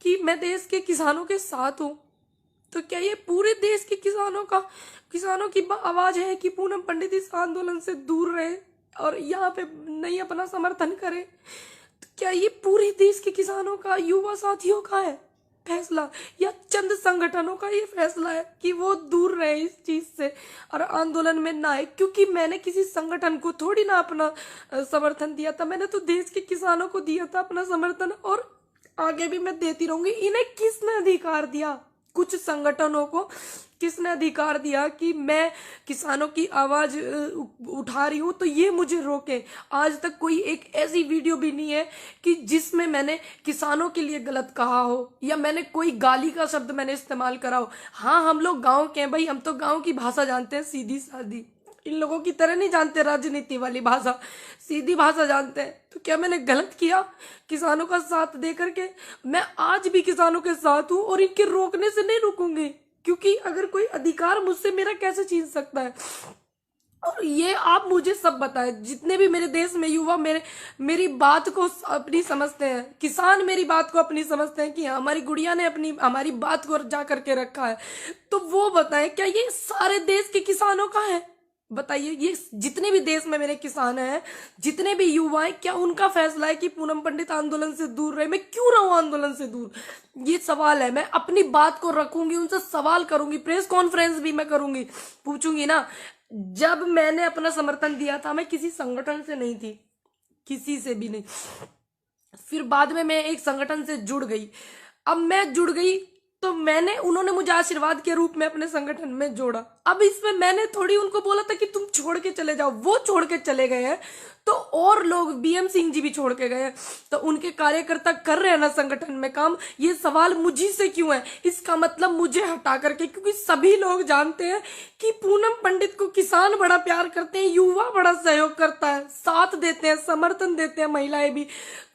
कि मैं देश के किसानों के साथ हूँ, तो क्या ये पूरे देश के किसानों की आवाज है कि पूनम पंडित इस आंदोलन से दूर रहे और यहाँ पे नहीं अपना समर्थन करे? तो क्या ये पूरे देश के किसानों का, युवा साथियों का है फैसला, या चंद संगठनों का ये फैसला है कि वो दूर रहे इस चीज से और आंदोलन में ना आए? क्योंकि मैंने किसी संगठन को थोड़ी ना अपना समर्थन दिया था, मैंने तो देश के किसानों को दिया था अपना समर्थन, और आगे भी मैं देती रहूंगी। इन्हें किसने अधिकार दिया, कुछ संगठनों को किसने अधिकार दिया कि मैं किसानों की आवाज उठा रही हूं तो ये मुझे रोके? आज तक कोई एक ऐसी वीडियो भी नहीं है कि जिसमें मैंने किसानों के लिए गलत कहा हो या मैंने कोई गाली का शब्द मैंने इस्तेमाल करा हो। हाँ, हम लोग गांव के हैं भाई, हम तो गांव की भाषा जानते हैं, सीधी सादी। इन लोगों की तरह नहीं जानते राजनीति वाली भाषा, सीधी भाषा जानते हैं। तो क्या मैंने गलत किया किसानों का साथ दे करके? मैं आज भी किसानों के साथ हूं और इनके रोकने से नहीं रुकूंगी, क्योंकि अगर कोई अधिकार मुझसे मेरा कैसे छीन सकता है? और ये आप मुझे सब बताएं, जितने भी मेरे देश में युवा मेरी बात को अपनी समझते हैं, किसान मेरी बात को अपनी समझते हैं कि हमारी गुड़िया ने हमारी बात को जा करके रखा है, तो वो बताएं क्या ये सारे देश के किसानों का है? बताइए, ये जितने भी देश में मेरे किसान हैं, जितने भी युवा हैं, क्या उनका फैसला है कि पूनम पंडित आंदोलन से दूर रहे? मैं क्यों रहूं आंदोलन से दूर? ये सवाल है। मैं अपनी बात को रखूंगी, उनसे सवाल करूंगी, प्रेस कॉन्फ्रेंस भी मैं करूंगी, पूछूंगी ना। जब मैंने अपना समर्थन दिया था, मैं किसी संगठन से नहीं थी, किसी से भी नहीं। फिर बाद में मैं एक संगठन से जुड़ गई। अब मैं जुड़ गई तो उन्होंने मुझे आशीर्वाद के रूप में अपने संगठन में जोड़ा। अब इसमें मैंने थोड़ी उनको बोला था कि तुम छोड़ के चले जाओ, वो छोड़ के चले गए हैं, तो और लोग, बीएम सिंह जी भी छोड़ के गए हैं, तो उनके कार्यकर्ता कर रहे हैं ना संगठन में काम। ये सवाल मुझी से क्यों है? इसका मतलब मुझे हटा करके, क्योंकि सभी लोग जानते हैं कि पूनम पंडित को किसान बड़ा प्यार करते हैं, युवा बड़ा सहयोग करता है, साथ देते हैं, समर्थन देते हैं, महिलाएं भी।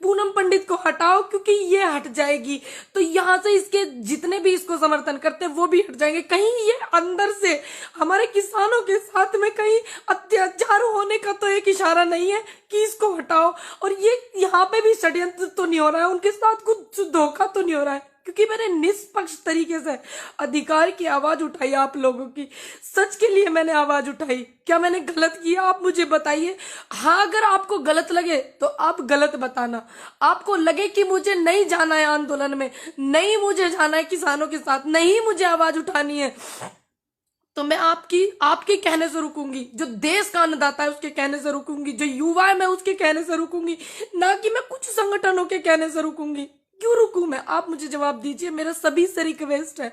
पूनम पंडित को हटाओ, क्योंकि ये हट जाएगी तो यहाँ से इसके जितने भी इसको समर्थन करते हैं वो भी हट जाएंगे। कहीं ये अंदर से हमारे किसानों के साथ में कहीं अत्याचार होने का तो एक इशारा नहीं है कि इसको हटाओ? और ये यहाँ पे भी षड्यंत्र तो नहीं हो रहा है, उनके साथ कुछ धोखा तो नहीं हो रहा है? क्योंकि मैंने निष्पक्ष तरीके से अधिकार की आवाज उठाई, आप लोगों की सच के लिए मैंने आवाज उठाई। क्या मैंने गलत किया? आप मुझे बताइए। हाँ, अगर आपको गलत लगे तो आप गलत बताना। आपको लगे कि मुझे नहीं जाना है आंदोलन में, नहीं मुझे जाना है किसानों के साथ, नहीं मुझे आवाज उठानी है, तो मैं आपके कहने से रुकूंगी, जो देश का अन्नदाता है उसके कहने से रुकूंगी, जो युवा है मैं उसके कहने से रुकूंगी, ना कि मैं कुछ संगठनों के कहने से रुकूंगी। क्यों रुकूं मैं? आप मुझे जवाब दीजिए। मेरा सभी से रिक्वेस्ट है,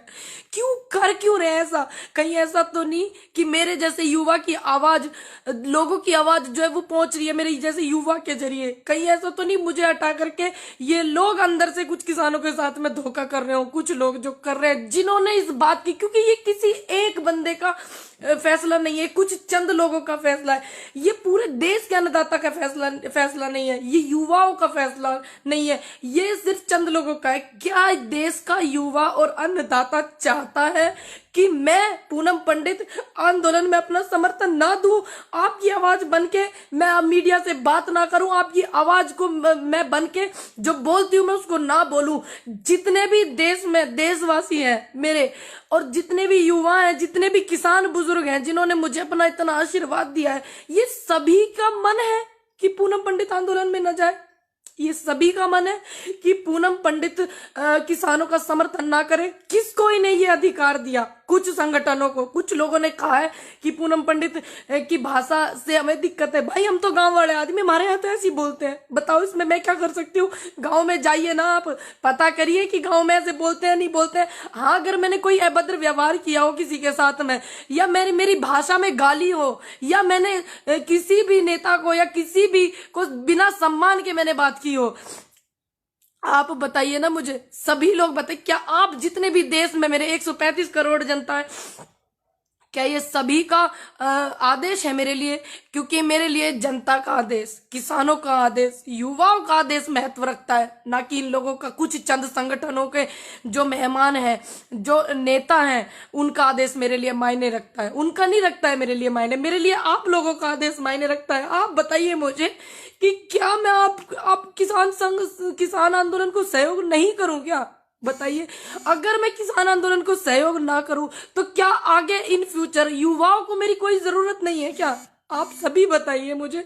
क्यों रहे ऐसा? कहीं ऐसा तो नहीं कि मेरे जैसे युवा की आवाज, लोगों की आवाज जो है वो पहुंच रही है मेरे जैसे युवा के जरिए? कहीं ऐसा तो नहीं मुझे हटा करके ये लोग अंदर से कुछ किसानों के साथ में धोखा कर रहे हो? कुछ लोग जो कर रहे हैं, जिन्होंने इस बात की, क्योंकि ये किसी एक बंदे का फैसला नहीं है, कुछ चंद लोगों का फैसला है, ये पूरे देश के अन्नदाता का फैसला नहीं है, ये युवाओं का फैसला नहीं है, ये सिर्फ चंद लोगों का है। क्या देश का युवा और अन्नदाता चाहता है कि मैं पूनम पंडित आंदोलन में अपना समर्थन ना दूं? आपकी आवाज बनके मैं मीडिया से बात ना करूं, आपकी आवाज को मैं बनके जो बोलती हूं मैं उसको ना बोलूं? जितने भी देश में देशवासी हैं मेरे, और जितने भी युवा हैं, जितने भी किसान बुजुर्ग हैं, जिन्होंने मुझे अपना इतना आशीर्वाद दिया है, ये सभी का मन है कि पूनम पंडित आंदोलन में न जाए। ये सभी का मन है कि पूनम पंडित किसानों का समर्थन ना करे। किसको इन्हें ये अधिकार दिया? कुछ संगठनों को। कुछ लोगों ने कहा है कि पूनम पंडित की भाषा से हमें दिक्कत है। भाई, हम तो गांव वाले आदमी, हमारे यहाँ तो ऐसे ही बोलते हैं। बताओ इसमें मैं क्या कर सकती हूँ? गांव में जाइए ना, आप पता करिए कि गांव में ऐसे बोलते हैं नहीं बोलते हैं। हाँ, अगर मैंने कोई अभद्र व्यवहार किया हो किसी के साथ में, या मेरी भाषा में गाली हो, या मैंने किसी भी नेता को या किसी भी को बिना सम्मान के मैंने बात की हो, आप बताइए ना मुझे। सभी लोग बताइए, क्या आप जितने भी देश में मेरे 135 करोड़ जनता है, क्या ये सभी का आदेश है मेरे लिए? क्योंकि मेरे लिए जनता का आदेश, किसानों का आदेश, युवाओं का आदेश महत्व रखता है, ना कि इन लोगों का, कुछ चंद संगठनों के जो मेहमान हैं, जो नेता हैं, उनका आदेश मेरे लिए मायने रखता है। उनका नहीं रखता है मेरे लिए मायने, मेरे लिए आप लोगों का आदेश मायने रखता है। आप बताइए मुझे कि क्या मैं आप किसान आंदोलन को सहयोग नहीं करूं क्या? बताइए, अगर मैं किसान आंदोलन को सहयोग ना करूं तो क्या आगे इन फ्यूचर युवाओं को मेरी कोई जरूरत नहीं है क्या? आप सभी बताइए मुझे,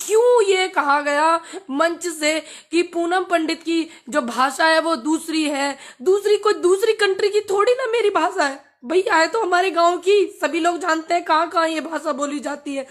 क्यों ये कहा गया मंच से कि पूनम पंडित की जो भाषा है वो दूसरी है, दूसरी कोई दूसरी कंट्री की थोड़ी ना मेरी भाषा है। भैया है तो हमारे गांव की, सभी लोग जानते हैं कहाँ कहाँ ये भाषा बोली जाती है।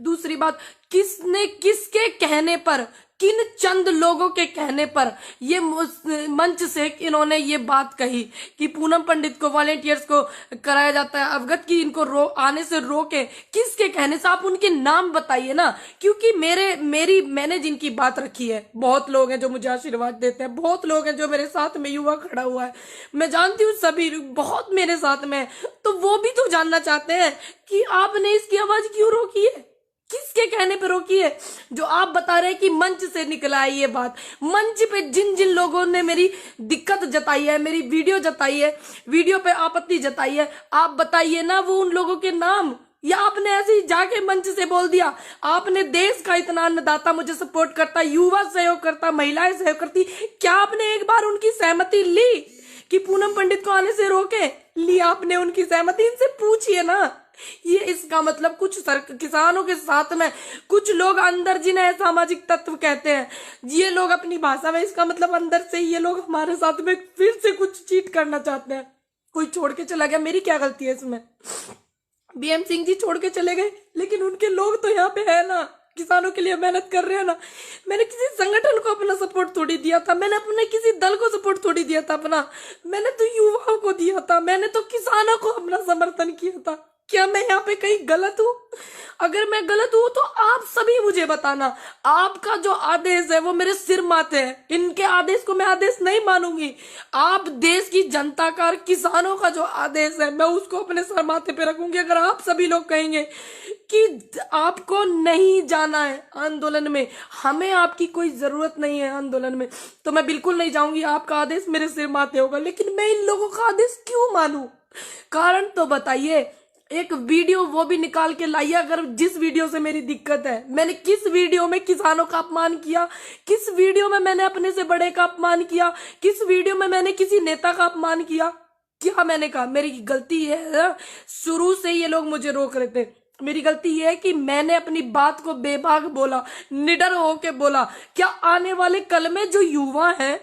दूसरी बात, किसने किसके कहने पर, किन चंद लोगों के कहने पर ये मंच से इन्होंने ये बात कही कि पूनम पंडित को, वॉलेंटियर्स को कराया जाता है अवगत की इनको आने से रोके? किसके कहने से? आप उनके नाम बताइए ना, क्योंकि मैंने जिनकी बात रखी है, बहुत लोग हैं जो मुझे आशीर्वाद देते हैं, बहुत लोग हैं जो मेरे साथ में युवा खड़ा हुआ है, मैं जानती हूँ सभी बहुत मेरे साथ में, तो वो भी तो जानना चाहते हैं कि आपने इसकी आवाज क्यों रोकी है, किसके कहने पे रोकी है? जो आप बता रहे हैं कि मंच से निकला है ये बात, मंच पे जिन जिन लोगों ने मेरी दिक्कत जताई है, मेरी वीडियो जताई है, वीडियो पे आपत्ति जताई है, आप बताइए ना वो उन लोगों के नाम, या आपने ऐसे ही जाके मंच से बोल दिया? आपने देश का इतना अन्नदाता मुझे सपोर्ट करता, युवा सहयोग करता, महिलाएं सहयोग करती, क्या आपने एक बार उनकी सहमति ली कि पूनम पंडित को आने से रोके? लिया आपने उनकी सहमति? इनसे पूछिए ना। ये इसका मतलब कुछ किसानों के साथ में कुछ लोग अंदर जिन्हें सामाजिक तत्व कहते हैं, ये लोग अपनी भाषा में, इसका मतलब अंदर से ये लोग हमारे साथ में फिर से कुछ चीट करना चाहते हैं। कोई छोड़ के चला गया, मेरी क्या गलती है इसमें? बीएम सिंह जी छोड़ के चले गए, लेकिन उनके लोग तो यहाँ पे है ना, किसानों के लिए मेहनत कर रहे हैं ना। मैंने किसी संगठन को अपना सपोर्ट थोड़ी दिया था, मैंने अपने किसी दल को सपोर्ट थोड़ी दिया था अपना, मैंने तो युवाओं को दिया था, मैंने तो किसानों को अपना समर्थन किया था। क्या मैं यहाँ पे कहीं गलत हूँ? अगर मैं गलत हूँ तो आप सभी मुझे बताना। आपका जो आदेश है वो मेरे सिर माथे है, इनके आदेश को मैं आदेश नहीं मानूंगी। आप देश की जनता का और किसानों का जो आदेश है मैं उसको अपने सर माथे पे रखूंगी। अगर आप सभी लोग कहेंगे कि आपको नहीं जाना है आंदोलन में, हमें आपकी कोई जरूरत नहीं है आंदोलन में, तो मैं बिल्कुल नहीं जाऊंगी। आपका आदेश मेरे सिर माथे होगा, लेकिन मैं इन लोगों का आदेश क्यों मानूं? कारण तो बताइए। एक वीडियो वो भी निकाल के लाइए, अगर जिस वीडियो से मेरी दिक्कत है, मैंने किस वीडियो में किसानों का अपमान किया, किस वीडियो में मैंने अपने से बड़े का अपमान किया, किस वीडियो में मैंने किसी नेता का अपमान किया? क्या मैंने कहा? मेरी गलती है, शुरू से ये लोग मुझे रोक रहे थे। मेरी गलती ये है कि मैंने अपनी बात को बेबाक बोला, निडर होके बोला। क्या आने वाले कल में जो युवा है,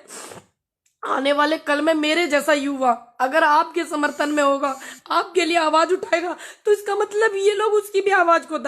आने वाले कल में मेरे जैसा युवा अगर आपके समर्थन में होगा, आपके लिए आवाज उठाएगा, तो इसका मतलब ये लोग उसकी भी आवाज को